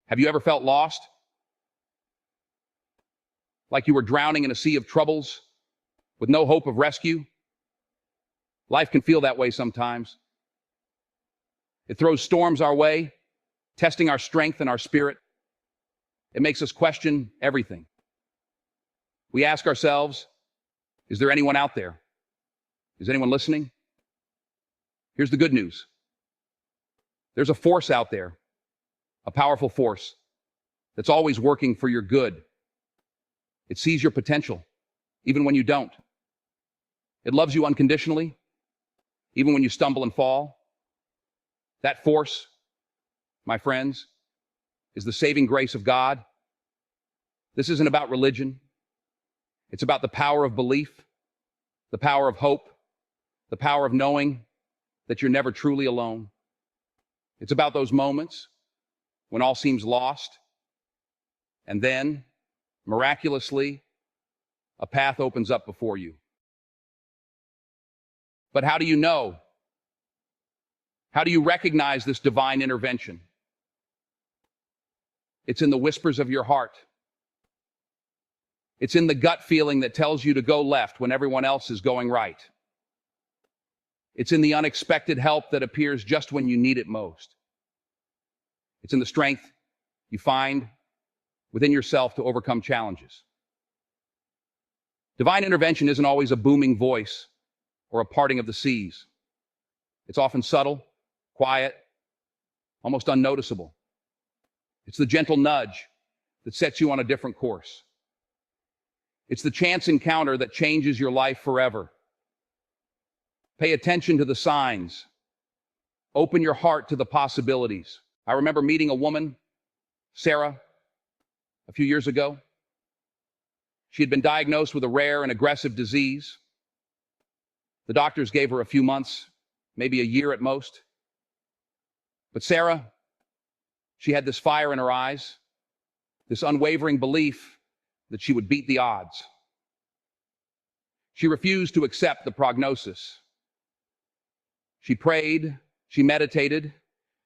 Have you ever felt lost? Like you were drowning in a sea of troubles with no hope of rescue? Life can feel that way sometimes. It throws storms our way, testing our strength and our spirit. It makes us question everything. We ask ourselves, is there anyone out there? Is anyone listening? Here's the good news. There's a force out there, a powerful force that's always working for your good. It sees your potential, even when you don't. It loves you unconditionally, even when you stumble and fall. That force, my friends, is the saving grace of God. This isn't about religion. It's about the power of belief, the power of hope, the power of knowing that you're never truly alone. It's about those moments when all seems lost, and then, miraculously, a path opens up before you. But how do you know? How do you recognize this divine intervention? It's in the whispers of your heart. It's in the gut feeling that tells you to go left when everyone else is going right. It's in the unexpected help that appears just when you need it most. It's in the strength you find within yourself to overcome challenges. Divine intervention isn't always a booming voice or a parting of the seas. It's often subtle, quiet, almost unnoticeable. It's the gentle nudge that sets you on a different course. It's the chance encounter that changes your life forever. Pay attention to the signs. Open your heart to the possibilities. I remember meeting a woman, Sarah, a few years ago. She had been diagnosed with a rare and aggressive disease. The doctors gave her a few months, maybe a year at most. But Sarah, she had this fire in her eyes, this unwavering belief that she would beat the odds. She refused to accept the prognosis. She prayed, she meditated,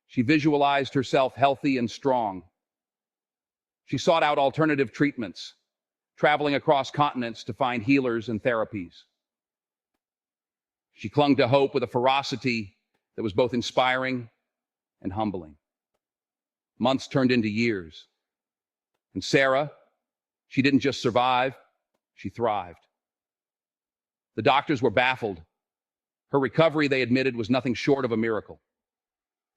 she visualized herself healthy and strong. She sought out alternative treatments, traveling across continents to find healers and therapies. She clung to hope with a ferocity that was both inspiring and humbling. Months turned into years. And Sarah, she didn't just survive, she thrived. The doctors were baffled. Her recovery, they admitted, was nothing short of a miracle.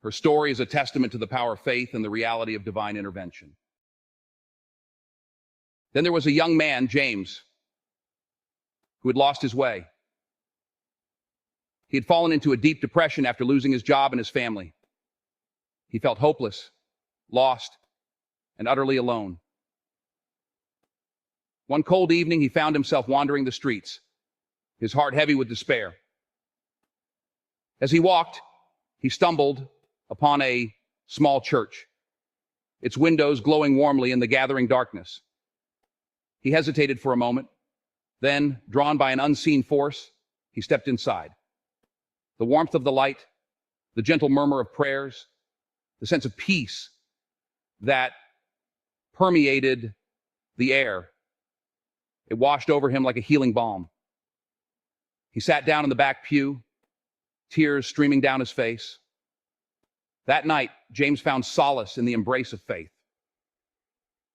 Her story is a testament to the power of faith and the reality of divine intervention. Then there was a young man, James, who had lost his way. He had fallen into a deep depression after losing his job and his family. He felt hopeless, lost, and utterly alone. One cold evening, he found himself wandering the streets, his heart heavy with despair. As he walked, he stumbled upon a small church, its windows glowing warmly in the gathering darkness. He hesitated for a moment. Then, drawn by an unseen force, he stepped inside. The warmth of the light, the gentle murmur of prayers, the sense of peace that permeated the air, it washed over him like a healing balm. He sat down in the back pew, tears streaming down his face. That night, James found solace in the embrace of faith.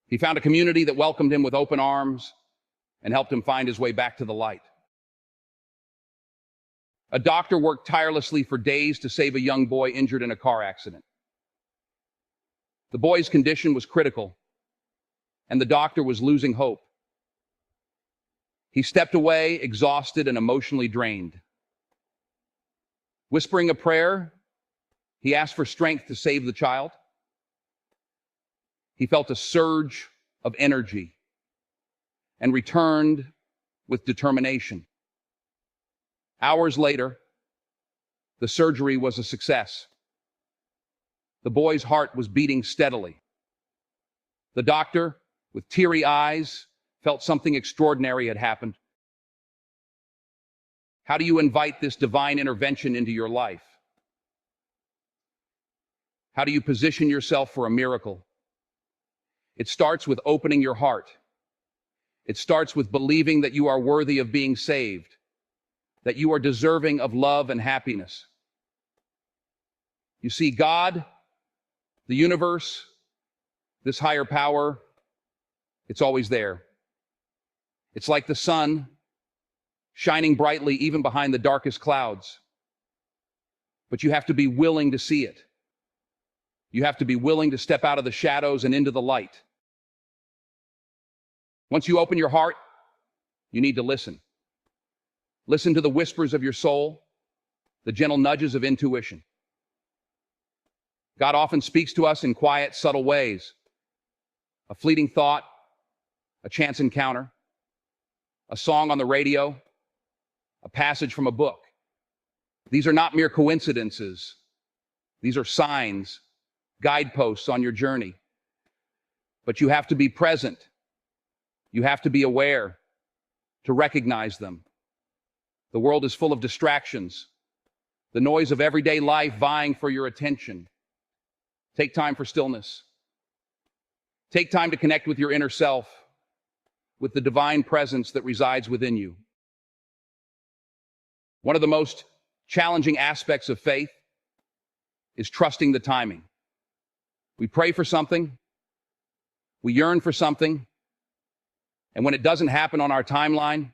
He found a community that welcomed him with open arms and helped him find his way back to the light. A doctor worked tirelessly for days to save a young boy injured in a car accident. The boy's condition was critical, and the doctor was losing hope. He stepped away, exhausted and emotionally drained. Whispering a prayer, he asked for strength to save the child. He felt a surge of energy and returned with determination. Hours later, the surgery was a success. The boy's heart was beating steadily. The doctor, with teary eyes, felt something extraordinary had happened. How do you invite this divine intervention into your life? How do you position yourself for a miracle It starts with opening your heart. It starts with believing that you are worthy of being saved, that you are deserving of love and happiness. You see, God, the universe, this higher power, it's always there. It's like the sun shining brightly even behind the darkest clouds. But you have to be willing to see it. You have to be willing to step out of the shadows and into the light. Once you open your heart, you need to listen. Listen to the whispers of your soul, the gentle nudges of intuition. God often speaks to us in quiet, subtle ways. A fleeting thought, a chance encounter, a song on the radio, a passage from a book. These are not mere coincidences. These are signs, guideposts on your journey. But you have to be present. You have to be aware to recognize them. The world is full of distractions, the noise of everyday life vying for your attention. Take time for stillness. Take time to connect with your inner self, with the divine presence that resides within you. One of the most challenging aspects of faith is trusting the timing. We pray for something, we yearn for something, and when it doesn't happen on our timeline,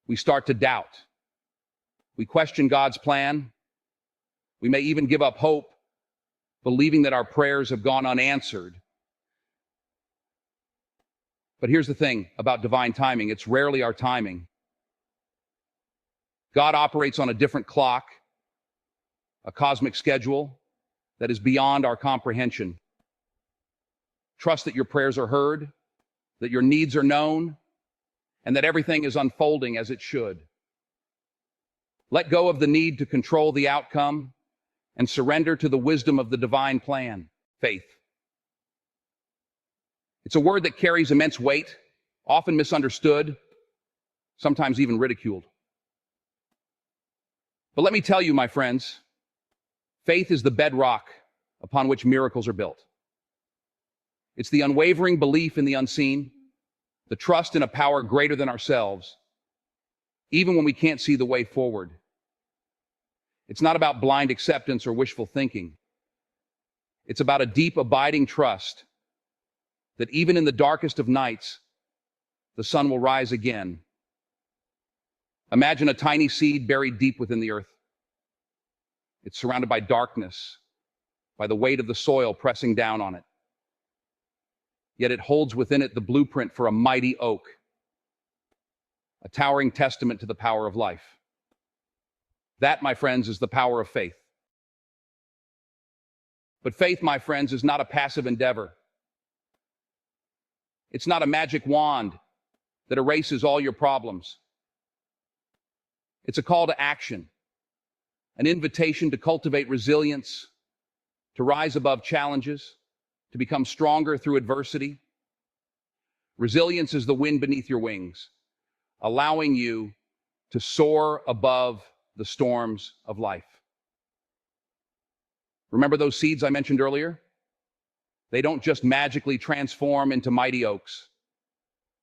we start to doubt. We question God's plan. We may even give up hope, believing that our prayers have gone unanswered. But here's the thing about divine timing. It's rarely our timing. God operates on a different clock, a cosmic schedule that is beyond our comprehension. Trust that your prayers are heard, that your needs are known, and that everything is unfolding as it should. Let go of the need to control the outcome and surrender to the wisdom of the divine plan. Faith. It's a word that carries immense weight, often misunderstood, sometimes even ridiculed. But let me tell you, my friends, faith is the bedrock upon which miracles are built. It's the unwavering belief in the unseen, the trust in a power greater than ourselves, even when we can't see the way forward. It's not about blind acceptance or wishful thinking. It's about a deep, abiding trust that even in the darkest of nights, the sun will rise again. Imagine a tiny seed buried deep within the earth. It's surrounded by darkness, by the weight of the soil pressing down on it. Yet it holds within it the blueprint for a mighty oak, a towering testament to the power of life. That, my friends, is the power of faith. But faith, my friends, is not a passive endeavor. It's not a magic wand that erases all your problems. It's a call to action, an invitation to cultivate resilience, to rise above challenges, to become stronger through adversity. Resilience is the wind beneath your wings, allowing you to soar above the storms of life. Remember those seeds I mentioned earlier? They don't just magically transform into mighty oaks.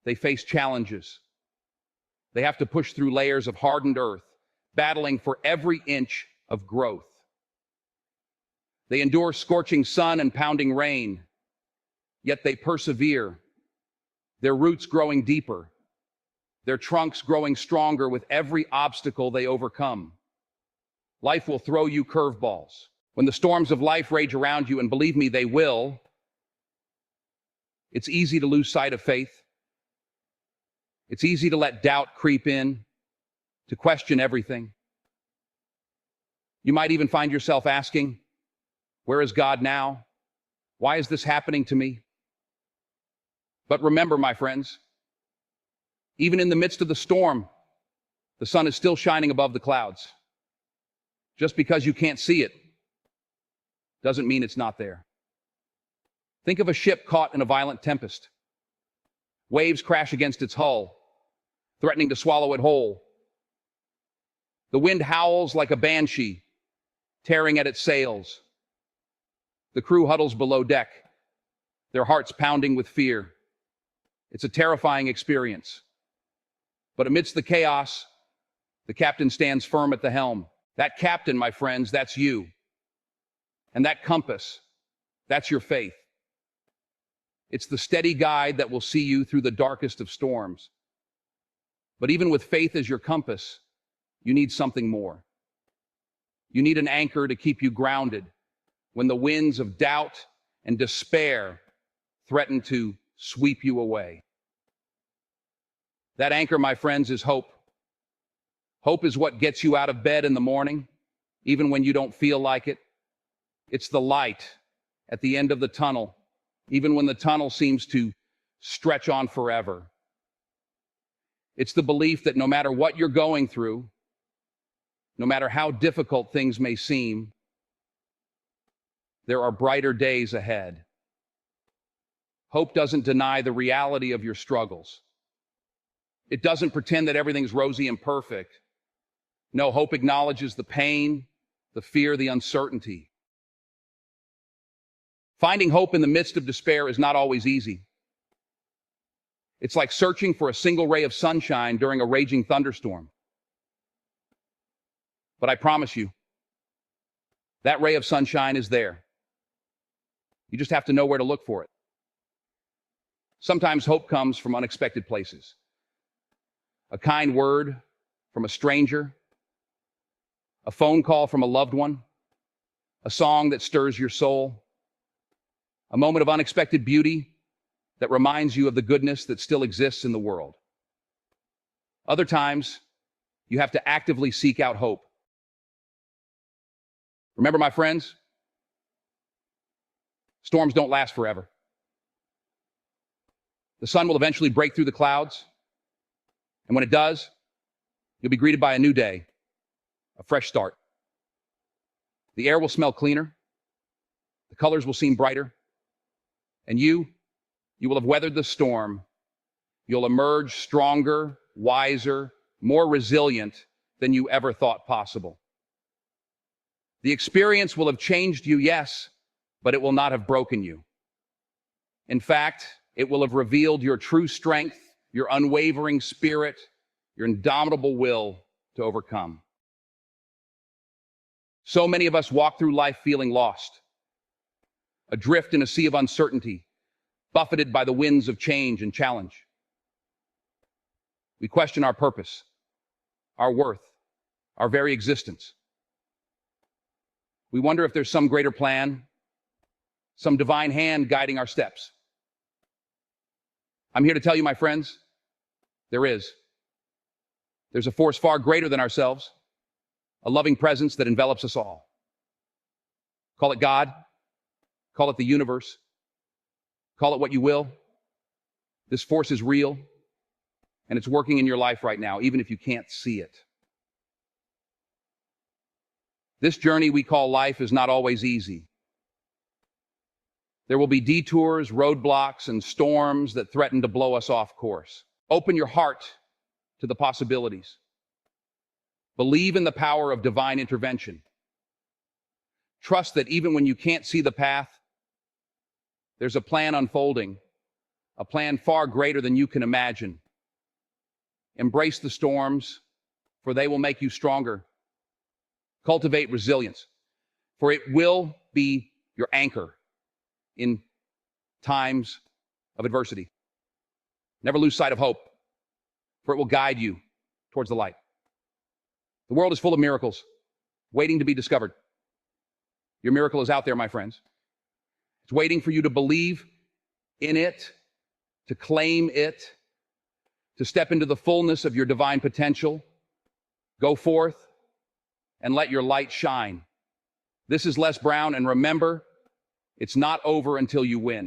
They face challenges. They have to push through layers of hardened earth, battling for every inch of growth. They endure scorching sun and pounding rain, yet they persevere, their roots growing deeper, their trunks growing stronger with every obstacle they overcome. Life will throw you curveballs. When the storms of life rage around you, and believe me, they will, it's easy to lose sight of faith. It's easy to let doubt creep in, to question everything. You might even find yourself asking, where is God now? Why is this happening to me? But remember, my friends, even in the midst of the storm, the sun is still shining above the clouds. Just because you can't see it doesn't mean it's not there. Think of a ship caught in a violent tempest. Waves crash against its hull, threatening to swallow it whole. The wind howls like a banshee, tearing at its sails. The crew huddles below deck, their hearts pounding with fear. It's a terrifying experience. But amidst the chaos, the captain stands firm at the helm. That captain, my friends, that's you. And that compass, that's your faith. It's the steady guide that will see you through the darkest of storms. But even with faith as your compass, you need something more. You need an anchor to keep you grounded when the winds of doubt and despair threaten to sweep you away. That anchor, my friends, is hope. Hope is what gets you out of bed in the morning, even when you don't feel like it. It's the light at the end of the tunnel, even when the tunnel seems to stretch on forever. It's the belief that no matter what you're going through, no matter how difficult things may seem, there are brighter days ahead. Hope doesn't deny the reality of your struggles. It doesn't pretend that everything's rosy and perfect. No, hope acknowledges the pain, the fear, the uncertainty. Finding hope in the midst of despair is not always easy. It's like searching for a single ray of sunshine during a raging thunderstorm. But I promise you, that ray of sunshine is there. You just have to know where to look for it. Sometimes hope comes from unexpected places. A kind word from a stranger, a phone call from a loved one, a song that stirs your soul, a moment of unexpected beauty that reminds you of the goodness that still exists in the world. Other times, you have to actively seek out hope. Remember, my friends, storms don't last forever. The sun will eventually break through the clouds, and when it does, you'll be greeted by a new day, a fresh start. The air will smell cleaner, the colors will seem brighter, and you will have weathered the storm. You'll emerge stronger, wiser, more resilient than you ever thought possible. The experience will have changed you, yes, but it will not have broken you. In fact, it will have revealed your true strength, your unwavering spirit, your indomitable will to overcome. So many of us walk through life feeling lost, adrift in a sea of uncertainty, buffeted by the winds of change and challenge. We question our purpose, our worth, our very existence. We wonder if there's some greater plan, some divine hand guiding our steps. I'm here to tell you, my friends, there is. There's a force far greater than ourselves, a loving presence that envelops us all. Call it God, call it the universe, call it what you will. This force is real, and it's working in your life right now, even if you can't see it. This journey we call life is not always easy. There will be detours, roadblocks, and storms that threaten to blow us off course. Open your heart to the possibilities. Believe in the power of divine intervention. Trust that even when you can't see the path, there's a plan unfolding, a plan far greater than you can imagine. Embrace the storms, for they will make you stronger. Cultivate resilience, for it will be your anchor in times of adversity. Never lose sight of hope, for it will guide you towards the light. The world is full of miracles, waiting to be discovered. Your miracle is out there, my friends. It's waiting for you to believe in it, to claim it, to step into the fullness of your divine potential. Go forth and let your light shine. This is Les Brown, and remember, it's not over until you win.